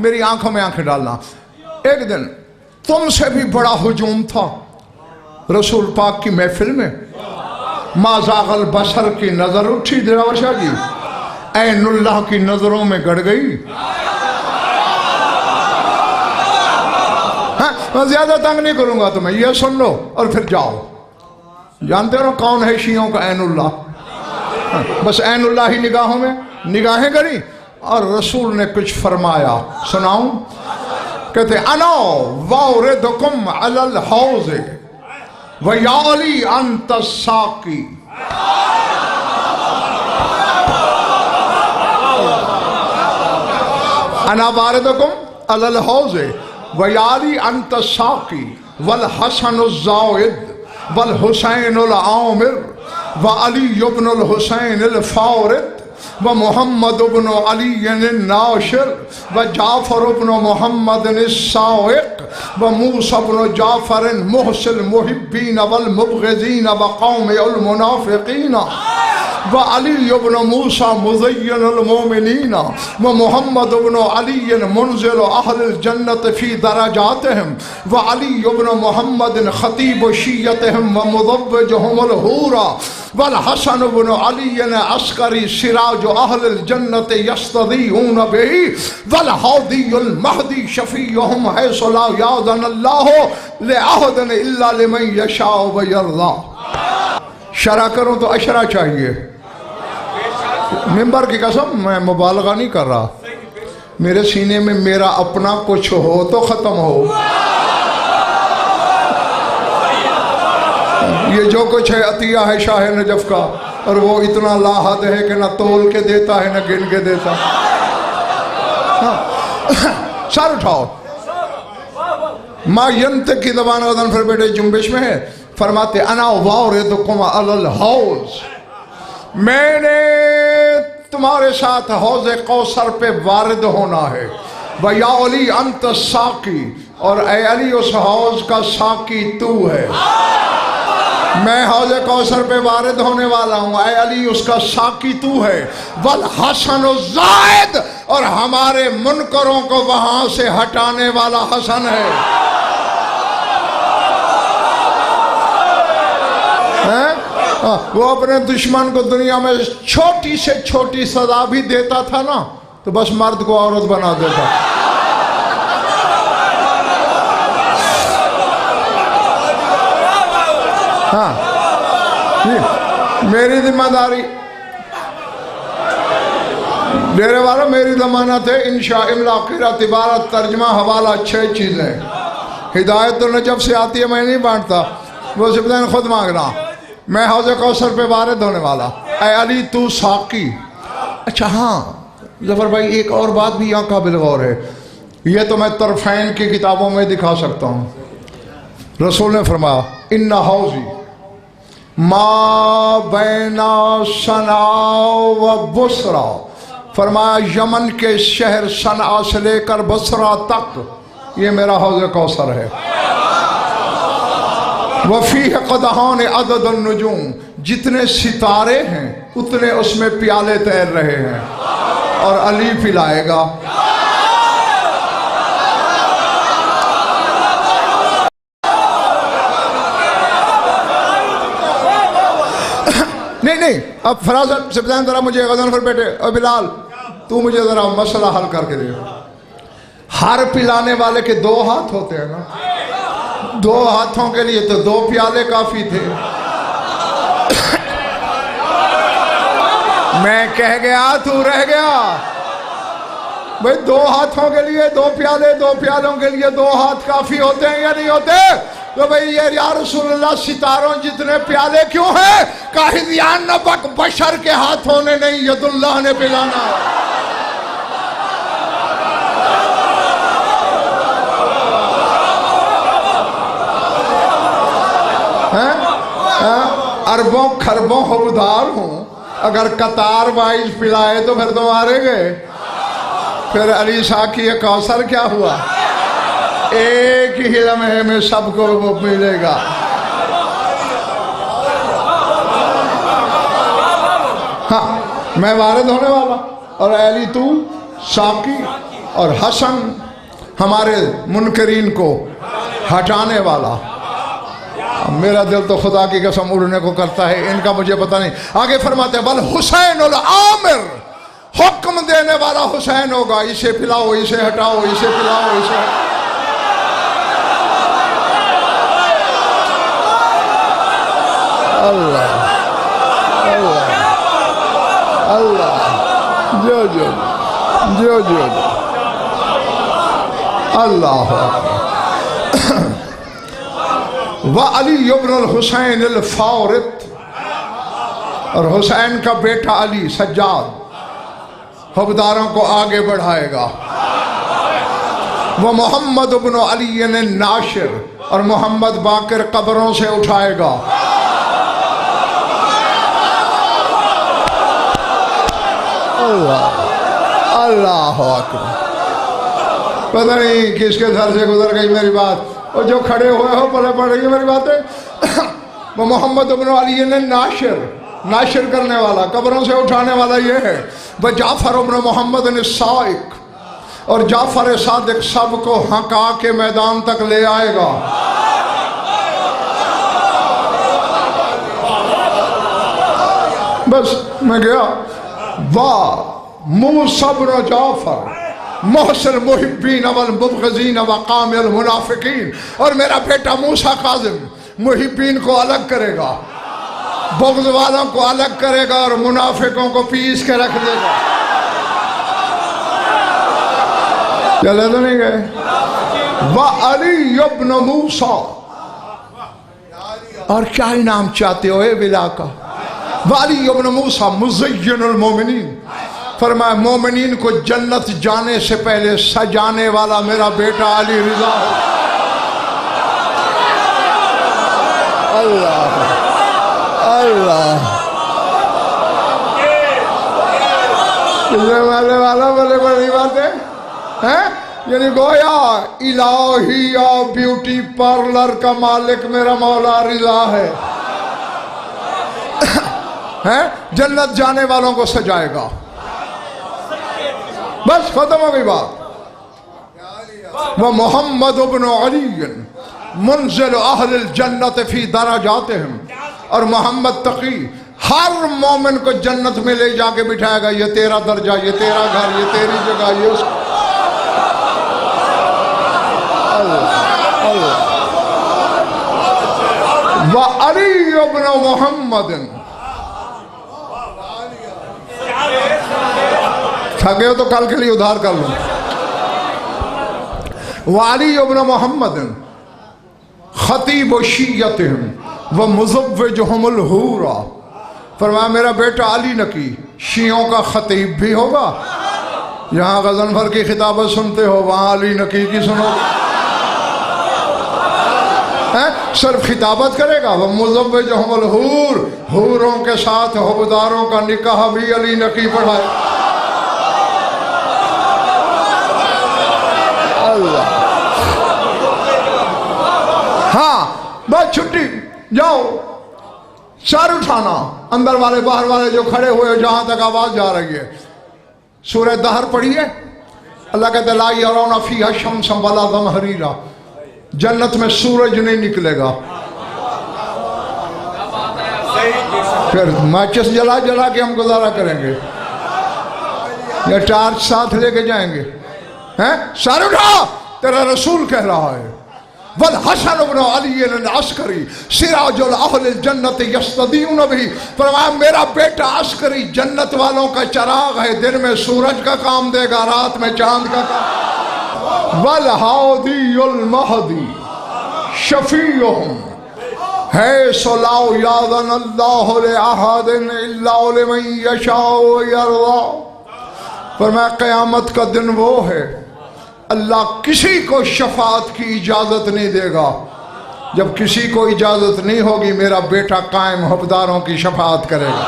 میری آنکھوں میں آنکھیں ڈالنا. ایک دن تم سے بھی بڑا ہجوم تھا رسول پاک کی محفل میں. ما زاغ البصر کی نظر اٹھی دلاور شاہ جی, عین اللہ کی نظروں میں گڑ گئی. میں زیادہ تنگ نہیں کروں گا تمہیں, یہ سن لو اور پھر جاؤ. جانتے ہو کون ہے شیعوں کا عین اللہ؟ بس عین اللہ ہی نگاہوں میں نگاہیں گڑی اور رسول نے کچھ فرمایا, سناؤں؟ کہتے انا واردکم علی الحوض ویا علی انت الساقی. انا واردکم علی الحوض ویا علی انت الساقی والحسن الزائد والحسین العامر وعلی ابن الحسین الفارد ومحمد ابن علی الناشر وجعفر ابن محمد السائق وموسى ابن جعفر محسن المحبین والمبغضین وقوم المنافقین وعلی ابن موسى مزین المؤمنین ومحمد ابن علی منزل اہل الجنت فی درجاتہم وعلی ابن محمد خطیب شیعتہم ومضوجہم الحورا والحسن ابن علی عسکری سراج اہل الجنت یستضیعون بہی والحادی المہدی شفیعہم حیث لا یاذن اللہ لعہد الا لمن یشاء ویرضا. شرح کروں تو اشرا چاہیے. ممبر کی قسم میں مبالغہ نہیں کر رہا, میرے سینے میں میرا اپنا کچھ ہو تو ختم ہو. یہ جو کچھ ہے عطیہ ہے شاہ نجف کا, اور وہ اتنا لا حد ہے کہ نہ تول کے دیتا ہے نہ گن کے دیتا. سر اٹھاؤ. ما ینطق کی زبان وزن پھر بیٹے جنبش میں ہے. فرماتے انا واردکم علی الحوض, میں نے تمہارے ساتھ حوض کوثر پہ وارد ہونا ہے. ویا علی انت الساقی, اور اے علی اس حوض کا ساقی تو ہے. میں حوض کوثر پہ وارد ہونے والا ہوں, اے علی اس کا ساقی تو ہے. والحسن الزائد, اور ہمارے منکروں کو وہاں سے ہٹانے والا حسن ہے. وہ اپنے دشمن کو دنیا میں چھوٹی سے چھوٹی سزا بھی دیتا تھا نا, تو بس مرد کو عورت بنا دیتا. ہاں میری ذمہ داری ڈیرے والا, میری ضمانت ہے انشاء املا قرات عبارت ترجمہ حوالہ 6 چیزیں. ہدایت تو نجف سے آتی ہے, میں نہیں بانٹتا, وہ سبدین خود مانگنا. میں حوض کوثر پہ وارد ہونے والا, اے علی تو ساقی. اچھا ہاں ظفر بھائی, ایک اور بات بھی یہاں قابل غور ہے, یہ تو میں طرفین کی کتابوں میں دکھا سکتا ہوں. رسول نے فرمایا ان حوضی ما بین صنعاء و بصرہ, فرمایا یمن کے شہر صنعاء سے لے کر بصرہ تک یہ میرا حوض کوثر ہے. وفیہ قدحان عدد النجوم, جتنے ستارے ہیں اتنے اس میں پیالے تیر رہے ہیں, اور علی پلائے گا. نہیں اب فراز سبزان ذرا مجھے غزن پر بیٹھے, اور بلال تو مجھے ذرا مسئلہ حل کر کے دے. ہر پلانے والے کے 2 ہاتھ ہوتے ہیں نا, 2 ہاتھوں کے لیے تو 2 پیالے کافی تھے. میں کہہ گیا تو رہ گیا. بھئی 2 ہاتھوں کے لیے 2 پیالے, 2 پیالوں کے لیے 2 ہاتھ کافی ہوتے ہیں یا نہیں ہوتے؟ تو بھئی یہ یا رسول اللہ ستاروں جتنے پیالے کیوں ہیں؟ کاہدیان نبک بشر کے ہاتھوں نے نہیں, ید اللہ نے پلانا. اربوں کھربوں حقدار ہوں, اگر قطار وائز پلائے تو پھر تمہارے گئے. پھر علی ساقی کوثر کیا ہوا؟ ایک ہی لمحے میں سب کو وہ ملے گا. ہاں میں وارد ہونے والا, اور علی تو ساقی. اور حسن ہمارے منکرین کو ہٹانے والا. میرا دل تو خدا کی قسم اڑنے کو کرتا ہے، ان کا مجھے پتہ نہیں. آگے فرماتے ہیں بل حسین العامر، حکم دینے والا حسین ہوگا، اسے پلاؤ، اسے ہٹاؤ، اسے پلاؤ، اسے ہٹاؤ. اللہ اللہ اللہ، جو جو جو جو اللہ. وعلی ابن الحسین الفارط، اور حسین کا بیٹا علی سجاد حبداروں کو آگے بڑھائے گا. وہ محمد ابن علی الناشر، اور محمد باقر قبروں سے اٹھائے گا. اللہ اللہ اکبر. پتہ نہیں کس کے گھر سے گزر گئی میری بات، اور جو کھڑے ہوئے ہو پلے پڑ رہی ہے میری باتیں. وہ محمد ابن علی الناشر، ناشر کرنے والا، قبروں سے اٹھانے والا یہ ہے. وہ جعفر ابن محمد الصادق، اور جعفر صادق سب کو ہنکا کے میدان تک لے آئے گا. بس میں گیا. واہ موسیٰ بن جعفر محسن محبین والمبغضین وقام المنافقین، اور میرا بیٹا موسیٰ کاظم محبین کو الگ کرے گا، بغض والوں کو الگ کرے گا، اور منافقوں کو پیس کے رکھ دے گا. چلے تو نہیں گئے. وعلی ابن موسیٰ، اور کیا انعام چاہتے ہو اے بلا کا. وعلی ابن موسیٰ مزین المومنین، فرمایا مومنین کو جنت جانے سے پہلے سجانے والا میرا بیٹا علی رضا ہو. اللہ اللہ، والے والا بڑے بڑی باتیں ہیں. یعنی گویا الہی اور بیوٹی پارلر کا مالک میرا مولا رضا ہے. جنت جانے والوں کو سجائے گا. بس ختم ہو گئی بات. وہ محمد ابن علی منزل اہل الجنت فی درجاتہم، اور محمد تقی ہر مومن کو جنت میں لے جا کے بٹھائے گا. یہ تیرا درجہ، یہ تیرا گھر، یہ تیری جگہ، یہ اس. وعلی ابن محمد، تھکے ہو تو کل کے لیے ادھار کر لوں. وعلی ابن محمد خطیب شیعتہم ومزوجہم الحورا، فرمایا میرا بیٹا علی نقی شیعوں کا خطیب بھی ہوگا. یہاں غضنفر کی خطابت سنتے ہو، وہاں علی نقی کی سنو. صرف خطابت کرے گا. ومزوجہم الحور، حوروں کے ساتھ حبداروں کا نکاح بھی علی نقی پڑھائے. ہاں بس چھٹی، جاؤ سر اٹھانا. اندر والے باہر والے جو کھڑے ہوئے جہاں تک آواز جا رہی ہے. سورہ دہر پڑھیے. اللہ کہتے لا یرون فیہا شمسا ولا زمہریرا، جنت میں سورج نہیں نکلے گا. پھر ماچس جلا جلا کے ہم گزارا کریں گے یا ٹارچ ساتھ لے کے جائیں گے؟ سر اٹھا، تیرا رسول کہہ رہا ہے. والحسن بن علی العسکری سراج اہل الجنت یستضیئون بہ، فرمایا میرا بیٹا عسکری جنت والوں کا چراغ ہے. دن میں سورج کا کام دے گا، رات میں چاند کا کام. والہادی المہدی شفیعہم حیث لا یاذن اللہ لأحد الا لمن یشاء ویرضی، فرمایا قیامت کا دن وہ ہے اللہ کسی کو شفاعت کی اجازت نہیں دے گا. جب کسی کو اجازت نہیں ہوگی میرا بیٹا قائم حبداروں کی شفاعت کرے گا.